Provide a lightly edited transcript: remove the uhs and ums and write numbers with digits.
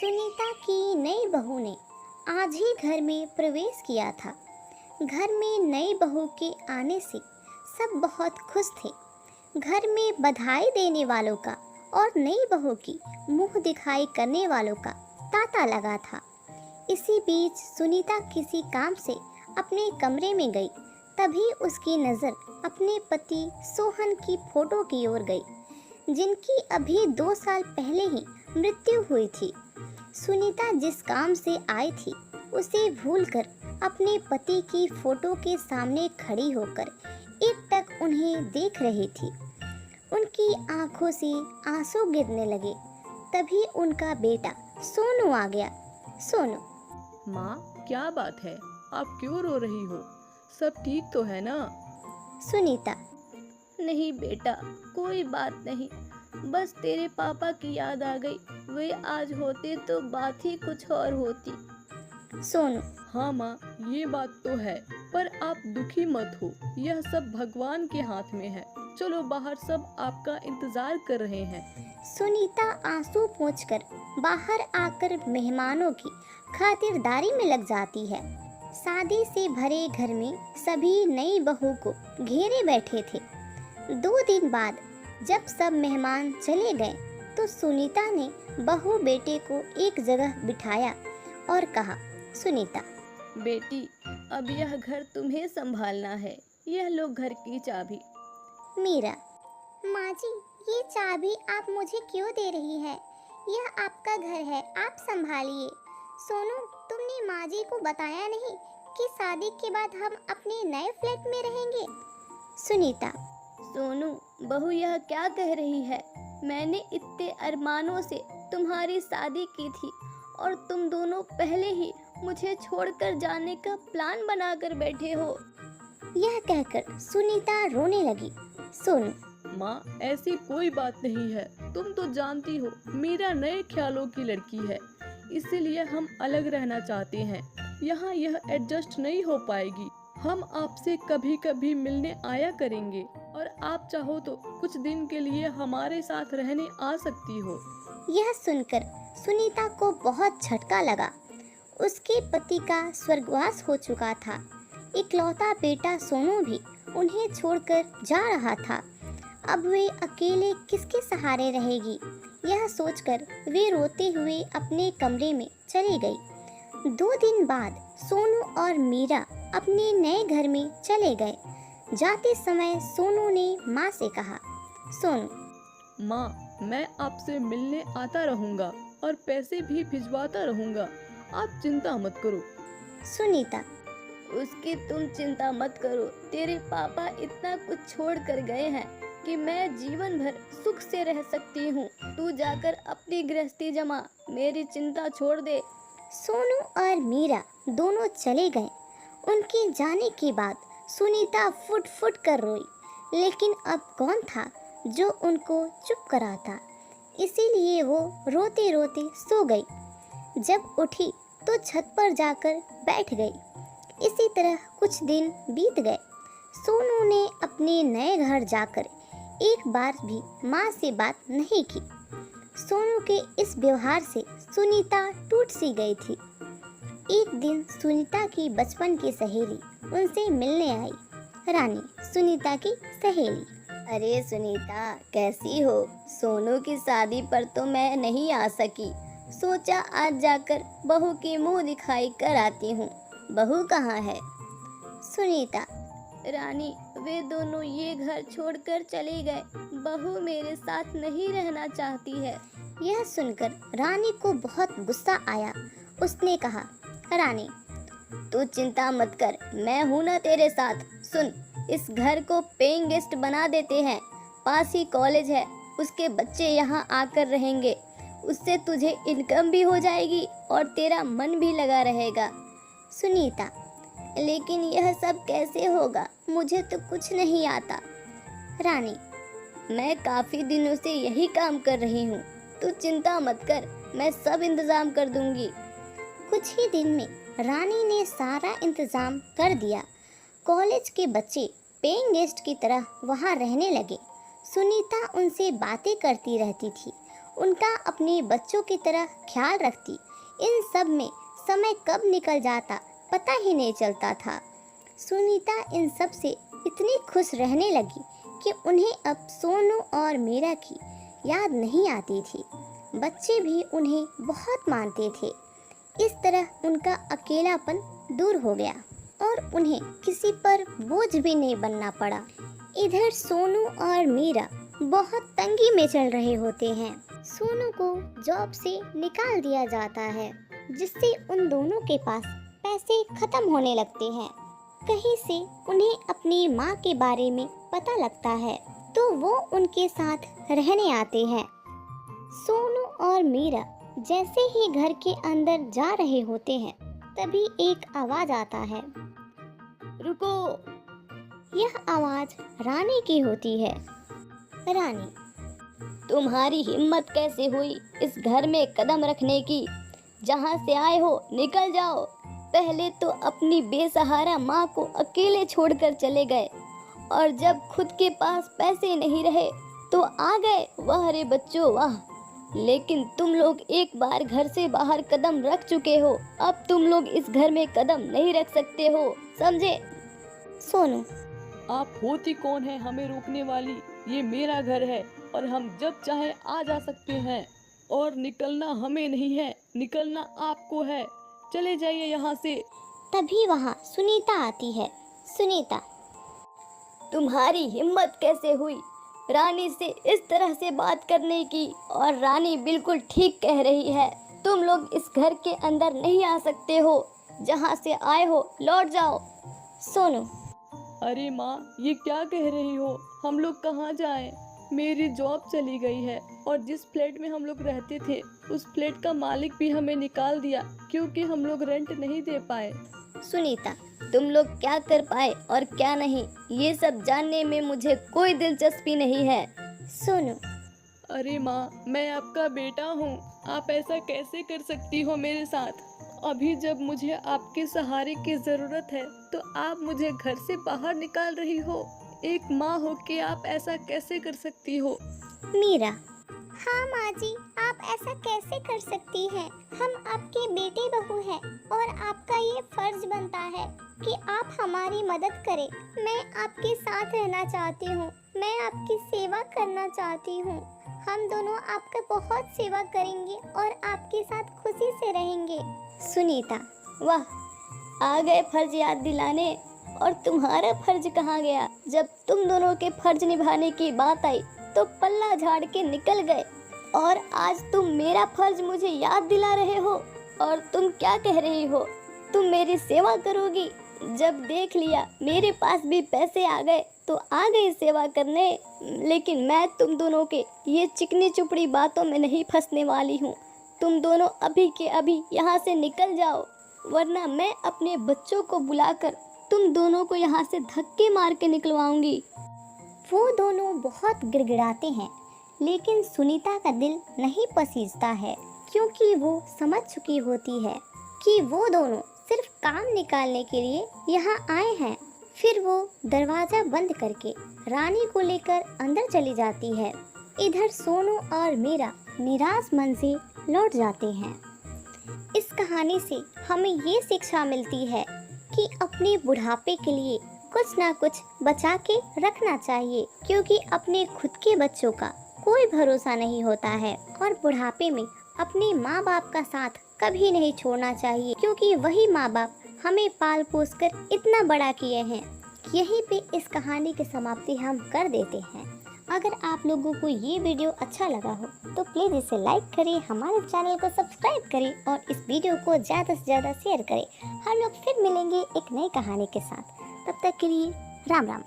सुनीता की नई बहू ने आज ही घर में प्रवेश किया था। घर में नई बहू के आने से सब बहुत खुश थे। घर में बधाई देने वालों का और नई बहू की मुंह दिखाई करने वालों का तांता लगा था। इसी बीच सुनीता किसी काम से अपने कमरे में गई। तभी उसकी नज़र अपने पति सोहन की फोटो की ओर गई, जिनकी अभी 2 साल पहले ही मृत्यु हुई थी। सुनीता जिस काम से आई थी उसे भूलकर अपने पति की फोटो के सामने खड़ी होकर एकटक उन्हें देख रही थी। उनकी आंखों से आंसू गिरने लगे। तभी उनका बेटा सोनू आ गया। सोनू, माँ, क्या बात है? आप क्यों रो रही हो? सब ठीक तो है ना? सुनीता, नहीं बेटा, कोई बात नहीं, बस तेरे पापा की याद आ गई। वे आज होते तो बात ही कुछ और होती। सोनू, हाँ माँ, ये बात तो है, पर आप दुखी मत हो, यह सब भगवान के हाथ में है। चलो बाहर, सब आपका इंतजार कर रहे हैं। सुनीता आंसू पोंछकर बाहर आकर मेहमानों की खातिरदारी में लग जाती है। शादी से भरे घर में सभी नई बहू को घेरे बैठे थे। 2 दिन बाद जब सब मेहमान चले गए तो सुनीता ने बहू बेटे को एक जगह बिठाया और कहा, सुनीता, बेटी, अब यह घर तुम्हें संभालना है। यह लो घर की चाबी। मीरा, माँ जी, ये चाबी आप मुझे क्यों दे रही है? यह आपका घर है, आप संभालिए। सोनू, तुमने माँ जी को बताया नहीं कि शादी के बाद हम अपने नए फ्लैट में रहेंगे? सुनीता, सोनू, बहू यह क्या कह रही है? मैंने इतने अरमानों से तुम्हारी शादी की थी और तुम दोनों पहले ही मुझे छोड़कर जाने का प्लान बनाकर बैठे हो। यह कहकर सुनीता रोने लगी। सोनू, माँ, ऐसी कोई बात नहीं है। तुम तो जानती हो मीरा नए ख्यालों की लड़की है, इसीलिए हम अलग रहना चाहते हैं। यहाँ यह एडजस्ट नहीं हो पाएगी। हम आपसे कभी कभी मिलने आया करेंगे और आप चाहो तो कुछ दिन के लिए हमारे साथ रहने आ सकती हो। यह सुनकर सुनीता को बहुत झटका लगा। उसके पति का स्वर्गवास हो चुका था। इकलौता बेटा सोनू भी उन्हें छोड़कर जा रहा था। अब वे अकेले किसके सहारे रहेगी? यह सोचकर वे रोते हुए अपने कमरे में चली गई। 2 दिन बाद सोनू और मीरा अपने नए घर में चले गए। जाते समय सोनू ने माँ से कहा, सोनू, माँ, मैं आपसे मिलने आता रहूँगा और पैसे भी भिजवाता रहूँगा। आप चिंता मत करो। सुनीता, उसकी तुम चिंता मत करो। तेरे पापा इतना कुछ छोड़ कर गए हैं कि मैं जीवन भर सुख से रह सकती हूँ। तू जाकर अपनी गृहस्थी जमा, मेरी चिंता छोड़ दे। सोनू और मीरा दोनों चले गए। उनके जाने के बाद सुनीता फुट फुट कर रोई, लेकिन अब कौन था जो उनको चुप कराता? इसीलिए वो रोते रोते सो गई। जब उठी तो छत पर जाकर बैठ गई। इसी तरह कुछ दिन बीत गए। सोनू ने अपने नए घर जाकर एक बार भी माँ से बात नहीं की। सोनू के इस व्यवहार से सुनीता टूट सी गई थी। एक दिन सुनीता की बचपन की सहेली उनसे मिलने आई। रानी, सुनीता की सहेली। अरे सुनीता, कैसी हो? सोनू की शादी पर तो मैं नहीं आ सकी। सोचा आज जाकर बहू की मुंह दिखाई कर आती हूँ। बहू कहाँ है? सुनीता, रानी, वे दोनों ये घर छोड़कर चले गए। बहू मेरे साथ नहीं रहना चाहती है। यह सुनकर रानी को बहुत गुस्सा आया। उसने कहा, रानी, तू चिंता मत कर, मैं हूँ ना तेरे साथ। सुन, इस घर को पेइंग गेस्ट बना देते हैं। पास ही कॉलेज है, उसके बच्चे यहाँ आकर रहेंगे। उससे तुझे इनकम भी हो जाएगी और तेरा मन भी लगा रहेगा। सुनीता, लेकिन यह सब कैसे होगा? मुझे तो कुछ नहीं आता। रानी, मैं काफ़ी दिनों से यही काम कर रही हूँ। तू चिंता मत कर, मैं सब इंतज़ाम कर दूँगी। कुछ ही दिन में रानी ने सारा इंतज़ाम कर दिया। कॉलेज के बच्चे पेइंग गेस्ट की तरह वहाँ रहने लगे। सुनीता उनसे बातें करती रहती थी उनका अपने बच्चों की तरह ख्याल रखती। इन सब में समय कब निकल जाता पता ही नहीं चलता था। सुनीता इन सब से इतनी खुश रहने लगी कि उन्हें अब सोनू और मीरा की याद नहीं आती थी। बच्चे भी उन्हें बहुत मानते थे। इस तरह उनका अकेलापन दूर हो गया और उन्हें किसी पर बोझ भी नहीं बनना पड़ा। इधर सोनू और मीरा बहुत तंगी में चल रहे होते हैं। सोनू को जॉब से निकाल दिया जाता है, जिससे उन दोनों के पास पैसे खत्म होने लगते हैं। कहीं से उन्हें अपनी माँ के बारे में पता लगता है तो वो उनके साथ रहने आते हैं। सोनू और मीरा जैसे ही घर के अंदर जा रहे होते हैं तभी एक आवाज आता है, रुको। यह आवाज रानी की होती है। रानी, तुम्हारी हिम्मत कैसे हुई इस घर में कदम रखने की? जहाँ से आए हो निकल जाओ। पहले तो अपनी बेसहारा माँ को अकेले छोड़कर चले गए और जब खुद के पास पैसे नहीं रहे तो आ गए। वाह रे बच्चों वाह! लेकिन तुम लोग एक बार घर से बाहर कदम रख चुके हो, अब तुम लोग इस घर में कदम नहीं रख सकते हो, समझे? सोनू, आप होती कौन है हमें रोकने वाली? ये मेरा घर है और हम जब चाहे आ जा सकते हैं और निकलना हमें नहीं है, निकलना आपको है। चले जाइए यहाँ से। तभी वहाँ सुनीता आती है। सुनीता, तुम्हारी हिम्मत कैसे हुई रानी से इस तरह से बात करने की? और रानी बिल्कुल ठीक कह रही है, तुम लोग इस घर के अंदर नहीं आ सकते हो। जहाँ से आए हो लौट जाओ। सोनू, अरे माँ, ये क्या कह रही हो? हम लोग कहाँ जाएं? मेरी जॉब चली गई है और जिस फ्लैट में हम लोग रहते थे उस फ्लैट का मालिक भी हमें निकाल दिया क्योंकि हम लोग रेंट नहीं दे पाए। सुनीता, तुम लोग क्या कर पाए और क्या नहीं, ये सब जानने में मुझे कोई दिलचस्पी नहीं है। सोनू, अरे माँ, मैं आपका बेटा हूँ, आप ऐसा कैसे कर सकती हो मेरे साथ? अभी जब मुझे आपके सहारे की ज़रूरत है तो आप मुझे घर से बाहर निकाल रही हो। एक माँ हो के आप ऐसा कैसे कर सकती हो? मीरा, हाँ माँ जी, आप ऐसा कैसे कर सकती हैं? हम आपके बेटे बहू हैं और आपका ये फर्ज बनता है कि आप हमारी मदद करें। मैं आपके साथ रहना चाहती हूँ, मैं आपकी सेवा करना चाहती हूँ। हम दोनों आपका बहुत सेवा करेंगे और आपके साथ खुशी से रहेंगे। सुनीता, वाह, आ गए फर्ज याद दिलाने। और तुम्हारा फर्ज कहाँ गया? जब तुम दोनों के फर्ज निभाने की बात आई तो पल्ला झाड़ के निकल गए और आज तुम मेरा फर्ज मुझे याद दिला रहे हो। और तुम क्या कह रही हो, तुम मेरी सेवा करोगी? जब देख लिया मेरे पास भी पैसे आ गए तो आ गई सेवा करने। लेकिन मैं तुम दोनों के ये चिकनी चुपड़ी बातों में नहीं फंसने वाली हूँ। तुम दोनों अभी के अभी यहाँ से निकल जाओ, वरना मैं अपने बच्चों को बुलाकर तुम दोनों को यहाँ से धक्के मार के निकलवाऊंगी। वो दोनों बहुत गिड़गिड़ाते हैं, लेकिन सुनीता का दिल नहीं पसीजता है क्योंकि वो समझ चुकी होती है कि वो दोनों सिर्फ काम निकालने के लिए यहाँ आए हैं। फिर वो दरवाज़ा बंद करके रानी को लेकर अंदर चली जाती है। इधर सोनू और मीरा निराश मन से लौट जाते हैं। इस कहानी से हमें ये शिक्षा मिलती है कि अपने बुढ़ापे के लिए कुछ ना कुछ बचा के रखना चाहिए, क्योंकि अपने खुद के बच्चों का कोई भरोसा नहीं होता है और बुढ़ापे में अपने माँ बाप का साथ कभी नहीं छोड़ना चाहिए, क्योंकि वही माँ बाप हमें पाल पोस कर इतना बड़ा किए हैं। यहीं पे इस कहानी की समाप्ति हम कर देते हैं। अगर आप लोगों को ये वीडियो अच्छा लगा हो तो प्लीज़ इसे लाइक करें, हमारे चैनल को सब्सक्राइब करें और इस वीडियो को ज़्यादा से ज़्यादा शेयर करें। हम लोग फिर मिलेंगे एक नई कहानी के साथ। तब तक के लिए राम राम।